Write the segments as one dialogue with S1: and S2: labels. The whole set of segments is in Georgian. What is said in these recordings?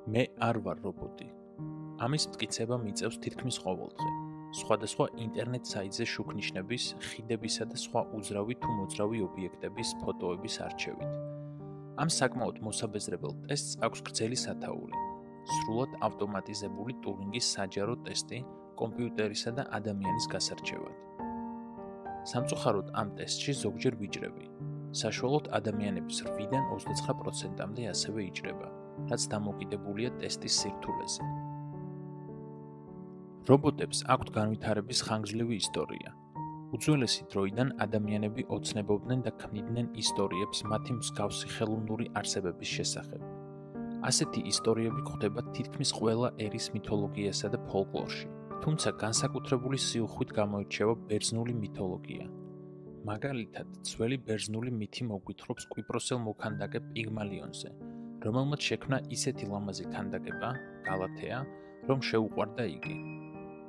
S1: მე არ ვარ რობოტი. ამის მტკიცება მიწევს თითქმის ყოველდღე. სხვადასხვა ინტერნეტ საიტზე შუქნიშნების, ხიდებისა და სხვა უძრავი თუ მოძრავი ობიექტების ფოტოების არჩევით. ამ საკმაოდ მოსაბეზრებელ ტესტს აქვს გრძელი სათაური. სრულად ავტომატიზებული ტურინგის საჯარო ტესტი კომპიუტერისა და ადამიანის გასარჩევად. სამწუხაროდ ამ ტესტში ზოგჯერ ვიჭრები. საშუალოდ ადამიანების 8-დან 29%-მდე ასევე იჭრება, რაც დამოკიდებულია ტესტის სირთულეზე. რობოტებს აქვთ განვითარების ხანგრძლივი ისტორია. უძველესი დროიდან ადამიანები ოცნებობდნენ და ქმნიდნენ ისტორიებს მათი მსგავსი ხელოვნური არსებების შესახებ. ასეთი ისტორიები გვხვდება თითქმის ყველა ერის მითოლოგიასა და ფოლკლორში, თუმცა განსაკუთრებული სიუხვით გამოირჩევა ბერძნული მითოლოგია. მაგალითად, ძველი ბერძნული მითი მოგვითხრობს კვიპროსელ მოქანდაკე პიგმალიონზე, რომელმაც შექმნა ისეთი ლამაზი ქანდაკება, გალათეა, რომ შეუყვარდა იგი.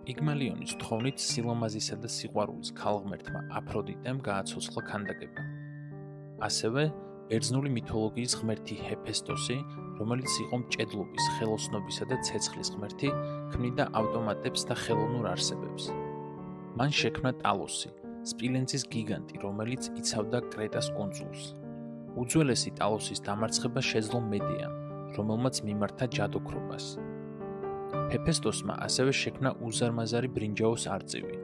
S1: პიგმალიონის თხოვნით სილამაზისა და სიყვარულის ქალღმერთმა აფროდიტემ გააცოცხლა ქანდაკება. ასევე, ბერძნული მითოლოგიის ღმერთი ჰეფესტოსი, რომელიც იყო მჭედლობის, ხელოსნობისა და ცეცხლის ღმერთი, ქმნიდა ავტომატებს და ხელოვნურ არსებებს. მან შექმნა ტალოსი, სპილენძის გიგანტი, რომელიც იცავდა კრეტას კუნძულს. უძველესი ტალოსის დამარცხება შეძლო მედეამ, რომელმაც მიმართა ჯადოქრობას. ჰეფესტოსმა ასევე შექმნა უზარმაზარი ბრინჯაოს არწივი,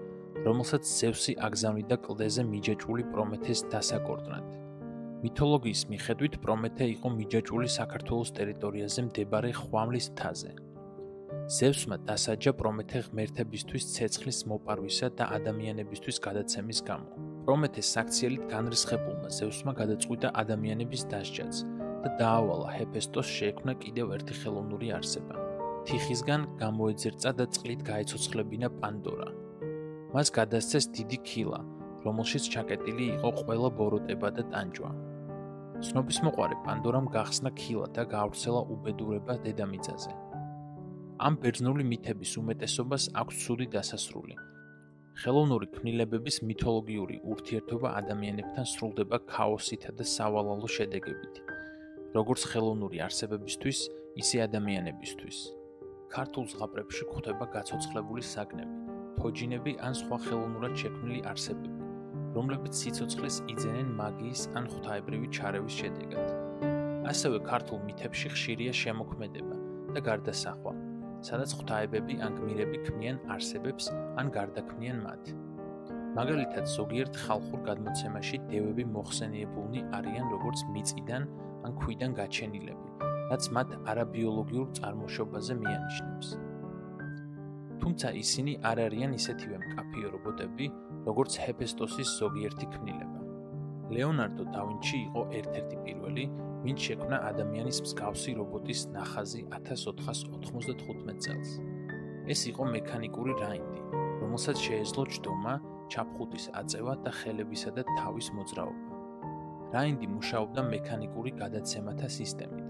S1: რომელსაც ზევსი აგზავნიდა კლდეზე მიჯაჭვული პრომეთეს დასაკორდნად. მითოლოგიის მიხედვით პრომეთე იყო მიჯაჭვული საქართველოს ტერიტორიაზე მდებარე ხვამლის მთაზე. ზევსმა დასაჯა პრომეთე ღმერთებისთვის ცეცხლის მოპარვისა და ადამიანებისთვის გადაცემის გამო. პრომეთეს საქციელით განრისხებულმა ზევსმა გადაწყვიტა ადამიანების დასჯაც და დაავალა ჰეფესტოს შეექმნა კიდევ ერთი ხელოვნური არსება. თიხისგან გამოეძერწა და წყლით გაეცოცხლებინა პანდორა. მას გადასცეს დიდი ქილა, რომელშიც ჩაკეტილი იყო ყველა ბოროტება და ტანჯვა. ცნობისმოყვარე პანდორამ გახსნა ქილა და გაავრცელა უბედურება დედამიწაზე. ამ ბერძნული მითების უმეტესობას აქვს ცუდი დასასრული. ხელოვნური ქმნილებების მითოლოგიური ურთიერთობა ადამიანებთან სრულდება ქაოსითა და სავალალო შედეგებით, როგორც ხელოვნური არსებებისთვის, ისე ადამიანებისთვის. ქართულ ზღაპრებში გვხვდება გაცოცხლებული საგნები, თოჯინები ან სხვა ხელოვნურად შექმნილი არსებები, რომლებიც სიცოცხლეს იძენენ მაგიის ან ღვთაებრივი ჩარევის შედეგად. ასევე ქართულ მითებში ხშირია შემოქმედება და გარდასახვა, სადაც ღვთაებები ან გმირები ქმნიან არსებებს ან გარდაქმნიან მათ. მაგალითად, ზოგიერთ ხალხურ გადმოცემაში დევები მოხსენიებულნი არიან როგორც მიწიდან ან ქვიდან გაჩენილები, რაც მათ არაბიოლოგიურ წარმოშობაზე მიანიშნებს. თუმცა ისინი არ არიან ისეთივე მკაფიო რობოტები, როგორც ჰეფესტოსის ზოგიერთი ქმნილება. ლეონარდო და ვინჩი იყო ერთ-ერთი პირველი, ვინც შექმნა ადამიანის მსგავსი რობოტის ნახაზი 1495 წელს. ეს იყო მექანიკური რაინდი, რომელსაც შეეძლო ჯდომა, ჩაფხუტის აწევა და ხელებისა და თავის მოძრაობა. რაინდი მუშაობდა მექანიკური გადაცემათა სისტემით,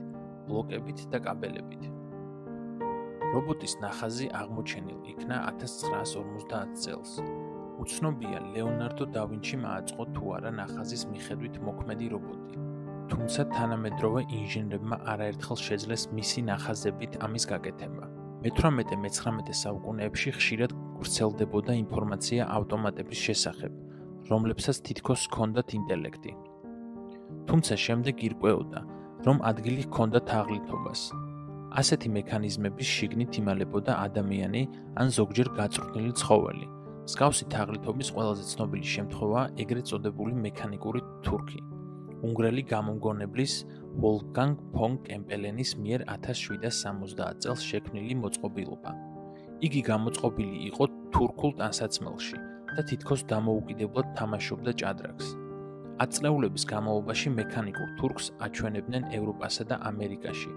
S1: ბლოკებით და კაბელებით. რობოტის ნახაზი აღმოჩენილ იქნა 1950 წელს. უცნობია, ლეონარდო და ვინჩიმ აწყო თუ არა ნახაზის მიხედვით მოქმედი რობოტი. თუმცა თანამედროვე ინჟინრებმა არაერთხელ შეძლეს მისი ნახაზებით ამის გაკეთება. მე-18-19 საუკუნეებში ხშირად ვრცელდებოდა ინფორმაცია ავტომატების შესახებ, რომლებსაც თითქოს ჰქონდათ ინტელექტი. თუმცა შემდეგ ირკვეოდა, რომ ადგილი ჰქონდა თაღლითობას. ასეთი მექანიზმების შიგნით იმალებოდა ადამიანი ან ზოგჯერ გაწვრთნილი ცხოველი. მსგავსი თაღლითობის ყველაზე ცნობილი შემთხვევაა ეგრეთ წოდებული მექანიკური თურქი, უნგრელი გამომგონებლის ვოლფგანგ ფონ კემპელენის მიერ 1770 წელს შექმნილი მოწყობილობა. იგი გამოწყობილი იყო თურქულ ტანსაცმელში და თითქოს დამოუკიდებლად თამაშობდა ჭადრაკს. ათწლეულების განმავლობაში მექანიკურ თურქს აჩვენებდნენ ევროპასა და ამერიკაში,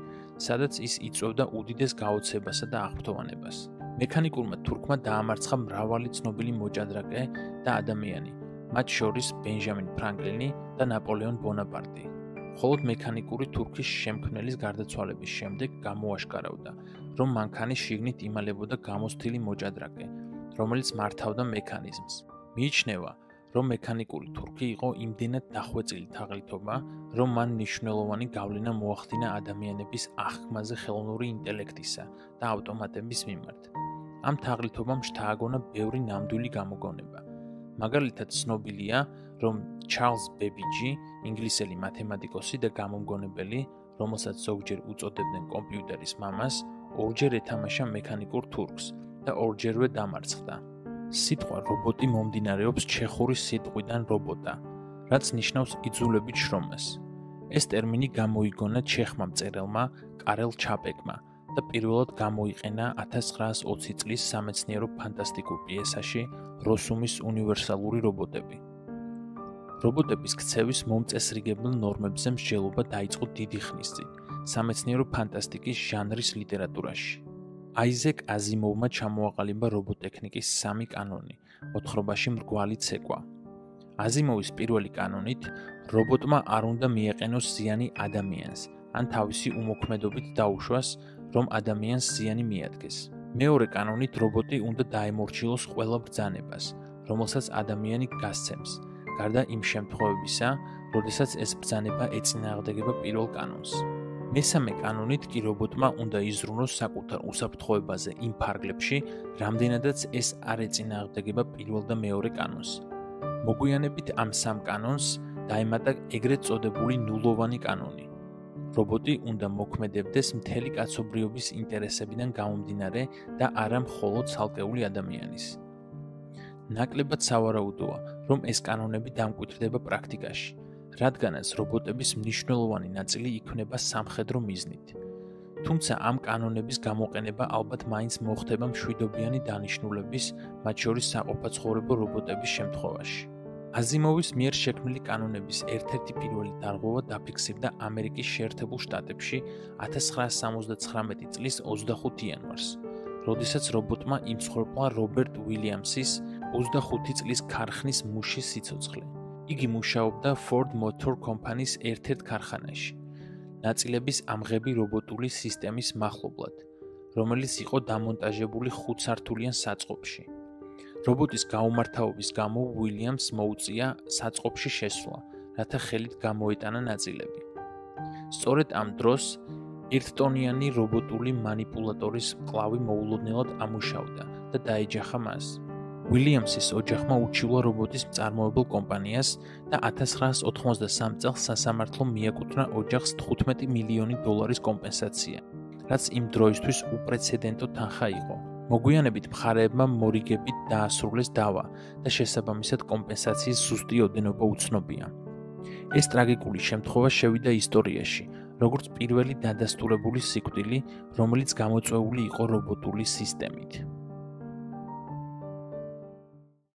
S1: სადაც ის იწვევდა უდიდეს გაოცებასა და აღფრთოვანებას. მექანიკურმა თურქმა დაამარცხა მრავალი ცნობილი მოჭადრაკე და ადამიანი, მათ შორის ბენჟამინ ფრანკლინი და ნაპოლეონ ბონაპარტი. მხოლოდ მექანიკური თურქის შემქმნელის გარდაცვალების შემდეგ გამოაშკარავდა, რომ მანქანის შიგნით იმალებოდა გამოცდილი მოჭადრაკე, რომელიც მართავდა მექანიზმს. მიიჩნევა, რომ მექანიკური თურქი იყო იმდენად დახვეწილი თაღლითობა, რომ მან მნიშვნელოვანი გავლენა მოახდინა ადამიანების აღქმაზე ხელოვნური ინტელექტისა და ავტომატების მიმართ. ამ თაღლითობამ შთააგონა ბევრი ნამდვილი გამოგონება. მაგალითად, ცნობილია, რომ ჩარლზ ბებიჯი, ინგლისელი მათემატიკოსი და გამომგონებელი, რომელსაც ზოგჯერ უწოდებდნენ კომპიუტერის მამას, ორჯერ ეთამაშა მექანიკურ თურქს და ორჯერვე დამარცხდა. სიტყვა რობოტი მომდინარეობს ჩეხური სიტყვიდან რობოტა, რაც ნიშნავს იძულებით შრომას. ეს ტერმინი გამოიგონა ჩეხმა მწერალმა კარელ ჩაპეკმა და პირველად გამოიყენა 1920 წლის სამეცნიერო ფანტასტიკურ პიესაში როსუმის უნივერსალური რობოტები. რობოტების ქცევის მომწესრიგებელ ნორმებზე მსჯელობა დაიწყო დიდი ხნის წინ სამეცნიერო ფანტასტიკის ჟანრის ლიტერატურაში. აიზეკ აზიმოვმა ჩამოაყალიბა რობოტექნიკის 3 კანონი, მოთხრობაში მრგვალი ცეკვა. აზიმოვის პირველი კანონით, რობოტმა არ უნდა მიეყენოს ზიანი ადამიანს, ან თავისი უმოქმედობით დაუშვას, რომ ადამიანს ზიანი მიადგეს. მეორე კანონით, რობოტი უნდა დაემორჩილოს ყველა ბრძანებას, რომელსაც ადამიანი გასცემს, გარდა იმ შემთხვევებისა, როდესაც ეს ბრძანება ეწინააღმდეგება პირველ კანონს. მესამე კანონით კი რობოტმა უნდა იზრუნოს საკუთარ უსაფრთხოებაზე იმ ფარგლებში, რამდენადაც ეს არ ეწინააღმდეგება პირველ და მეორე კანონს. მოგვიანებით ამ 3 კანონს დაემატა ეგრეთ წოდებული ნულოვანი კანონი. რობოტი უნდა მოქმედებდეს მთელი კაცობრიობის ინტერესებიდან გამომდინარე და არა მხოლოდ ცალკეული ადამიანის. ნაკლებად სავარაუდოა, რომ ეს კანონები დამკვიდრდება პრაქტიკაში, რადგანაც რობოტების მნიშვნელოვანი ნაწილი იქმნება სამხედრო მიზნით. თუმცა ამ კანონების გამოყენება ალბათ მაინც მოხდება მშვიდობიანი დანიშნულების, მათ შორის საყოფაცხოვრებო რობოტების შემთხვევაში. აზიმოვის მიერ შექმნილი კანონების ერთ-ერთი პირველი დარღვევა დაფიქსირდა ამერიკის შეერთებულ შტატებში 1979 წლის 25 იანვარს, როდესაც რობოტმა იმსხვერპლა რობერტ უილიამსის 25 წლის ქარხნის მუშის სიცოცხლე. იგი მუშაობდა Ford Motor Company-ის ერთ-ერთ ქარხანაში, ნაწილების ამღები რობოტული სისტემის მახლობლად, რომელიც იყო დამონტაჟებული 5 სართულიან საწყობში. რობოტის გაუმართავობის გამო უილიამს მოუწია საწყობში შესვლა, რათა ხელით გამოეტანა ნაწილები. სწორედ ამ დროს ერთტონიანი რობოტული მანიპულატორის მკლავი მოულოდნელად ამუშავდა და დაეჯახა მას. უილიამსის ოჯახმა ურჩივლა რობოტის მწარმოებელ კომპანიას და 1983 წელს სასამართლომ მიაკუთვნა ოჯახს $15 მილიონი კომპენსაცია, რაც იმ დროისთვის უპრეცედენტო თანხა იყო. მოგვიანებით მხარეებმა მორიგებით დაასრულეს დავა და შესაბამისად კომპენსაციის ზუსტი ოდენობა უცნობია. ეს ტრაგიკული შემთხვევა შევიდა ისტორიაში, როგორც პირველი დადასტურებული სიკვდილი, რომელიც გამოწვეული იყო რობოტული სისტემით.